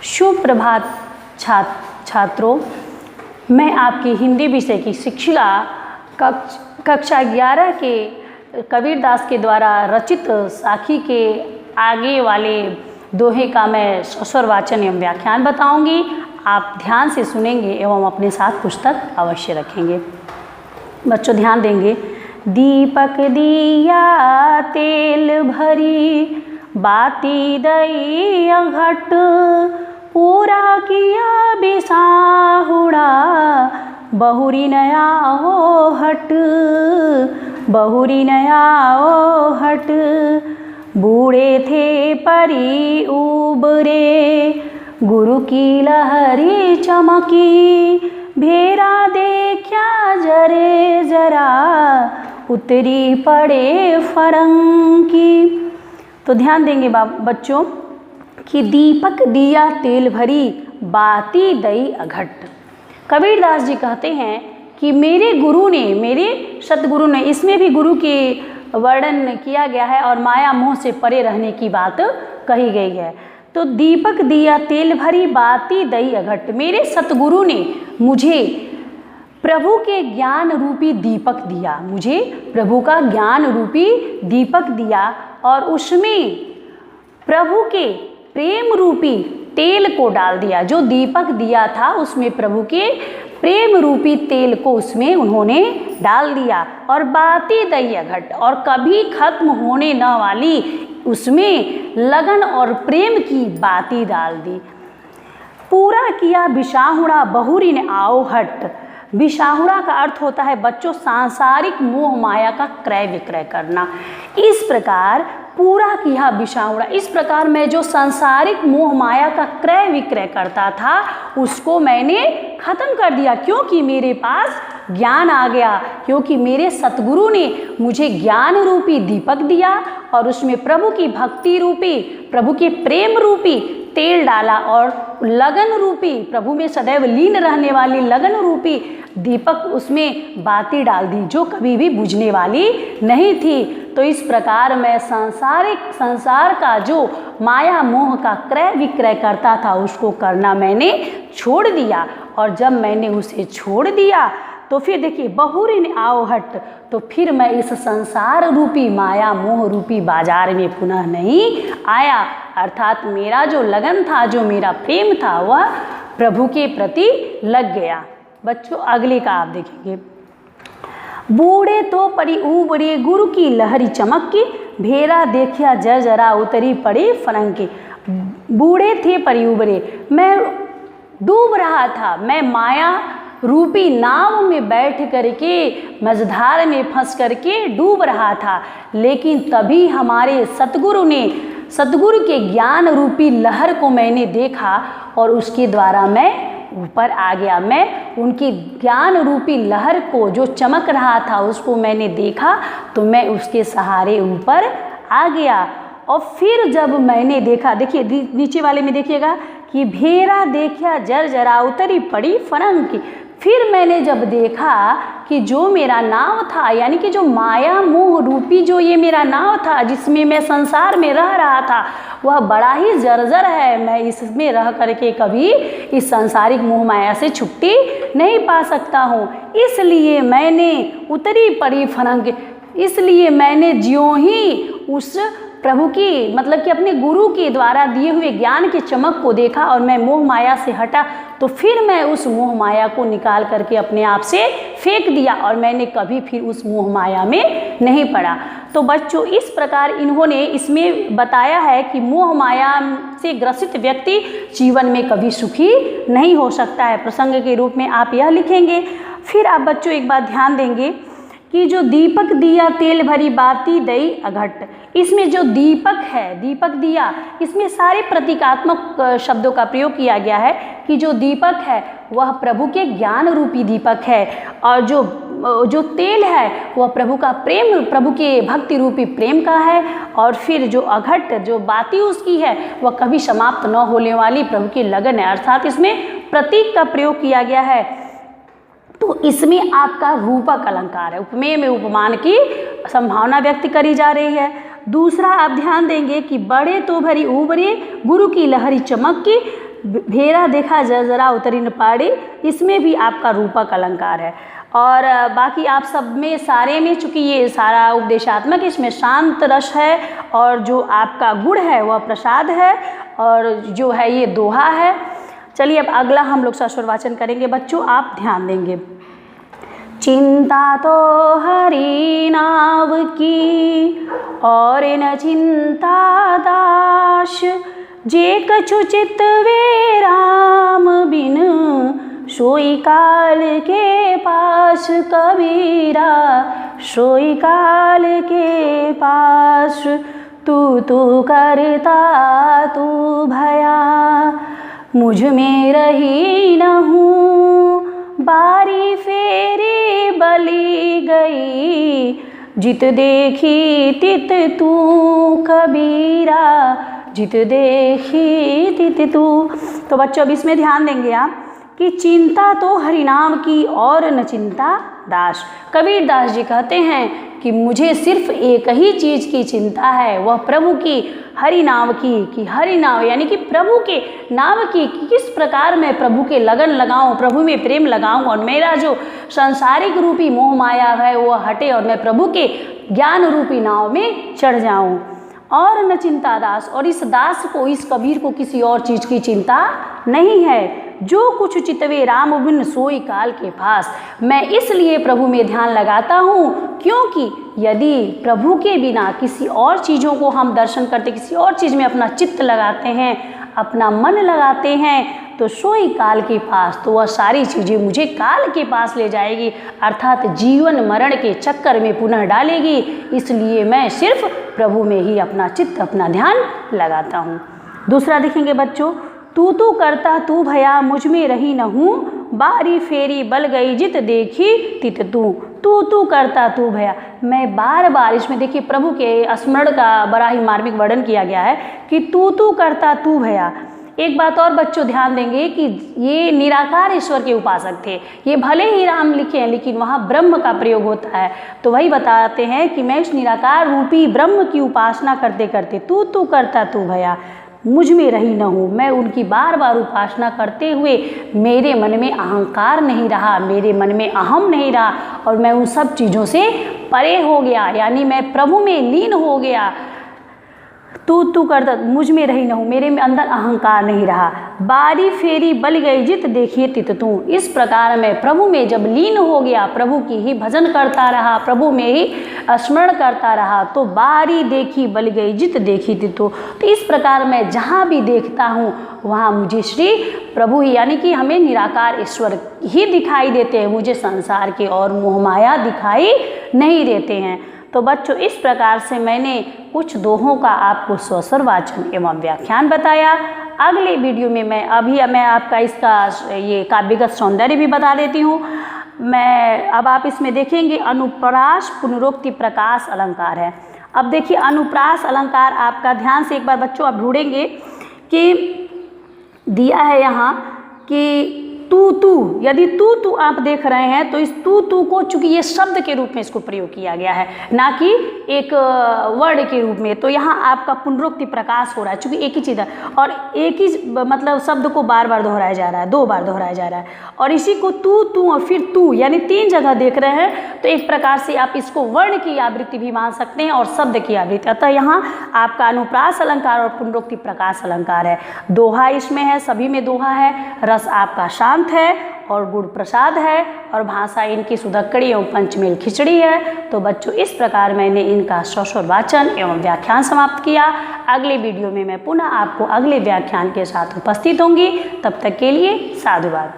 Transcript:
शुभ प्रभात छात्रों, मैं आपकी हिंदी विषय की शिक्षिका कक्षा 11 के कबीरदास के द्वारा रचित साखी के आगे वाले दोहे का मैं सस्वर वाचन एवं व्याख्यान बताऊंगी। आप ध्यान से सुनेंगे एवं अपने साथ पुस्तक अवश्य रखेंगे। बच्चों ध्यान देंगे। दीपक दिया तेल भरी बाती दई घट, पूरा किया बिसाहुड़ा बहुरी नया हो हट, बहुरी नया ओ हट। बूढ़े थे परी उबरे गुरु की लहरी चमकी, भेरा देखा जरे जरा उतरी पड़े फरंकी। तो ध्यान देंगे बच्चों कि दीपक दिया तेल भरी बाती दई अघट। कबीरदास जी कहते हैं कि मेरे गुरु ने, मेरे सतगुरु ने, इसमें भी गुरु के वर्णन किया गया है और माया मोह से परे रहने की बात कही गई है। तो दीपक दिया तेल भरी बाती दई अघट, मेरे सतगुरु ने मुझे प्रभु के ज्ञान रूपी दीपक दिया, मुझे प्रभु का ज्ञान रूपी दीपक दिया और उसमें प्रभु के प्रेम रूपी तेल को डाल दिया। जो दीपक दिया था उसमें प्रभु के प्रेम रूपी तेल को उसमें उन्होंने डाल दिया और बाती दई अघट, और कभी खत्म होने न वाली उसमें लगन और प्रेम की बाती डाल दी। पूरा किया बिसाहुड़ा बहुरी ने आओ हट। बिसाहुड़ा का अर्थ होता है बच्चों सांसारिक मोह माया का क्रय विक्रय करना। इस प्रकार पूरा किया बिसाहुड़ा, इस प्रकार मैं जो सांसारिक मोह माया का क्रय विक्रय करता था उसको मैंने खत्म कर दिया, क्योंकि मेरे पास ज्ञान आ गया, क्योंकि मेरे सतगुरु ने मुझे ज्ञान रूपी दीपक दिया और उसमें प्रभु की भक्ति रूपी, प्रभु के प्रेम रूपी तेल डाला और लगन रूपी, प्रभु में सदैव लीन रहने वाली लगन रूपी दीपक उसमें बाती डाल दी जो कभी भी बुझने वाली नहीं थी। तो इस प्रकार मैं संसार का जो माया मोह का क्रय विक्रय करता था उसको करना मैंने छोड़ दिया, और जब मैंने उसे छोड़ दिया तो फिर देखिए बहुरी ने आओ हट, तो फिर मैं इस संसार रूपी माया मोह रूपी बाजार में पुनः नहीं आया। अर्थात मेरा जो लगन था, जो मेरा प्रेम था वह प्रभु के प्रति लग गया। बच्चों अगले का आप देखेंगे। बूढ़े तो पड़ी उबरे गुरु की लहरी चमकी, भेरा देखिया जर जरा उतरी पड़ी फरंकी। बूढ़े थे परी उबरे, मैं डूब रहा था, मैं माया रूपी नाव में बैठ करके मझधार में फंस करके डूब रहा था, लेकिन तभी हमारे सतगुरु के ज्ञान रूपी लहर को मैंने देखा और उसके द्वारा मैं ऊपर आ गया। मैं उनकी ज्ञान रूपी लहर को जो चमक रहा था उसको मैंने देखा तो मैं उसके सहारे ऊपर आ गया। और फिर जब मैंने देखा, देखिए नीचे वाले में देखिएगा कि भेरा देखिया जर जरा उतरी पड़ी फरंकी। फिर मैंने जब देखा कि जो मेरा नाव था, यानी कि जो माया मोह रूपी जो ये मेरा नाव था जिसमें मैं संसार में रह रहा था, वह बड़ा ही जर्जर है। मैं इसमें रह करके कभी इस सांसारिक मोह माया से छुट्टी नहीं पा सकता हूँ। इसलिए मैंने उतरी पड़ी फरंक, इसलिए मैंने ज्यों ही उस प्रभु की, मतलब कि अपने गुरु के द्वारा दिए हुए ज्ञान की चमक को देखा और मैं मोह माया से हटा, तो फिर मैं उस मोह माया को निकाल करके अपने आप से फेंक दिया और मैंने कभी फिर उस मोह माया में नहीं पड़ा। तो बच्चों इस प्रकार इन्होंने इसमें बताया है कि मोह माया से ग्रसित व्यक्ति जीवन में कभी सुखी नहीं हो सकता है। प्रसंग के रूप में आप यह लिखेंगे। फिर आप बच्चों एक बात ध्यान देंगे कि जो दीपक दिया तेल भरी बाती दई अघट, इसमें जो दीपक है, दीपक दिया, इसमें सारे प्रतीकात्मक शब्दों का प्रयोग किया गया है कि जो दीपक है वह प्रभु के ज्ञान रूपी दीपक है और जो तेल है वह प्रभु का प्रेम, प्रभु के भक्ति रूपी प्रेम का है, और फिर जो अघट, जो बाती उसकी है वह कभी समाप्त न होने वाली प्रभु की लगन है। अर्थात इसमें प्रतीक का प्रयोग किया गया है। तो इसमें आपका रूपक अलंकार है, उपमेय में उपमान की संभावना व्यक्त करी जा रही है। दूसरा आप ध्यान देंगे कि बड़े तो भरी उबरे गुरु की लहरी चमक की, भेरा देखा जरा उतरी न पाड़ी, इसमें भी आपका रूपक अलंकार है। और बाकी आप सब में सारे में चूँकि ये सारा उपदेशात्मक, इसमें शांत रस है और जो आपका गुण है वह प्रसाद है और जो है ये दोहा है। चलिए अब अगला हम लोग सस्वर वाचन करेंगे बच्चों, आप ध्यान देंगे। चिंता तो हरि नाव की और न चिंता दास, जे कछु चितवे राम बिन सोई काल के पास। कबीरा सोई काल के पास, तू करता तू भया, मुझ में रही न हूँ। बारी फेरी बली गई, जित देखी तित तू। कबीरा जित देखी तित तू। तो बच्चों अब इसमें ध्यान देंगे आप कि चिंता तो हरिनाम की और न चिंता दास। कबीर दास जी कहते हैं कि मुझे सिर्फ एक ही चीज़ की चिंता है, वह प्रभु की, हरि नाम की, कि हरि नाम यानी कि प्रभु के नाम की, कि किस प्रकार मैं प्रभु के लगन लगाऊं, प्रभु में प्रेम लगाऊं और मेरा जो सांसारिक रूपी मोह माया है वह हटे और मैं प्रभु के ज्ञान रूपी नाव में चढ़ जाऊं। और न चिंता दास, और इस दास को, इस कबीर को किसी और चीज़ की चिंता नहीं है। जो कुछ चितवे राम बिन सोई काल के पास। मैं इसलिए प्रभु में ध्यान लगाता हूँ क्योंकि यदि प्रभु के बिना किसी और चीज़ों को हम दर्शन करते, किसी और चीज़ में अपना चित्त लगाते हैं, अपना मन लगाते हैं, तो सोई काल के पास, तो वह सारी चीज़ें मुझे काल के पास ले जाएगी, अर्थात जीवन मरण के चक्कर में पुनः डालेगी। इसलिए मैं सिर्फ प्रभु में ही अपना चित्त, अपना ध्यान लगाता हूँ। दूसरा देखेंगे बच्चों, तू करता तू भया, मुझ में रही न हूँ। बारी फेरी बल गई, जित देखी तित तू करता तू भया। मैं बार बार, इसमें देखिए प्रभु के स्मरण का बड़ा ही मार्मिक वर्णन किया गया है कि तू करता तू भया। एक बात और बच्चों ध्यान देंगे कि ये निराकार ईश्वर के उपासक थे। ये भले ही राम लिखे हैं लेकिन वहाँ ब्रह्म का प्रयोग होता है, तो वही बताते हैं कि मैं इस निराकार रूपी ब्रह्म की उपासना करते करते तू करता तू भया, मुझ में रही न हूँ। मैं उनकी बार बार उपासना करते हुए मेरे मन में अहंकार नहीं रहा, मेरे मन में अहम नहीं रहा और मैं उन सब चीज़ों से परे हो गया, यानी मैं प्रभु में लीन हो गया। तू करता, मुझ में रही न हूँ, मेरे में अंदर अहंकार नहीं रहा। बारी फेरी बल गई, जित देखिए तित तू। इस प्रकार मैं प्रभु में जब लीन हो गया, प्रभु की ही भजन करता रहा, प्रभु में ही स्मरण करता रहा, तो बारी देखी बल गई, जित देखी तित तू। तो इस प्रकार मैं जहाँ भी देखता हूँ वहाँ मुझे श्री प्रभु ही, यानी कि हमें निराकार ईश्वर ही दिखाई देते हैं, मुझे संसार के और मोहमाया दिखाई नहीं देते हैं। तो बच्चों इस प्रकार से मैंने कुछ दोहों का आपको स्वस्वर वाचन एवं व्याख्यान बताया। अगले वीडियो में मैं आपका इसका ये काव्यगत सौंदर्य भी बता देती हूँ। अब आप इसमें देखेंगे अनुप्रास पुनरोक्ति प्रकाश अलंकार है। अब देखिए अनुप्रास अलंकार आपका ध्यान से एक बार बच्चों आप ढूंढेंगे कि दिया है यहाँ कि तू, यदि तू आप देख रहे हैं तो इस तू को, चूंकि ये शब्द के रूप में इसको प्रयोग किया गया है ना कि एक वर्ड के रूप में, तो यहाँ आपका पुनरोक्ति प्रकाश हो रहा है, चूंकि एक ही चीज़ है और एक ही मतलब शब्द को बार बार दोहराया जा रहा है, 2 बार दोहराया जा रहा है और इसी को तू और फिर तू यानी 3 जगह देख रहे हैं। तो एक प्रकार से आप इसको वर्ण की आवृत्ति भी मान सकते हैं और शब्द की आवृत्ति। अतः यहाँ आपका अनुप्रास अलंकार और पुनरोक्ति प्रकाश अलंकार है। दोहा इसमें है, सभी में दोहा है, रस आपका शांत है और गुण प्रसाद है और भाषा इनकी सुधक्कड़ी एवं पंचमेल खिचड़ी है। तो बच्चों इस प्रकार मैंने इनका स्वस्वर वाचन एवं व्याख्यान समाप्त किया। अगले वीडियो में मैं पुनः आपको अगले व्याख्यान के साथ उपस्थित होंगी। तब तक के लिए साधुवाद।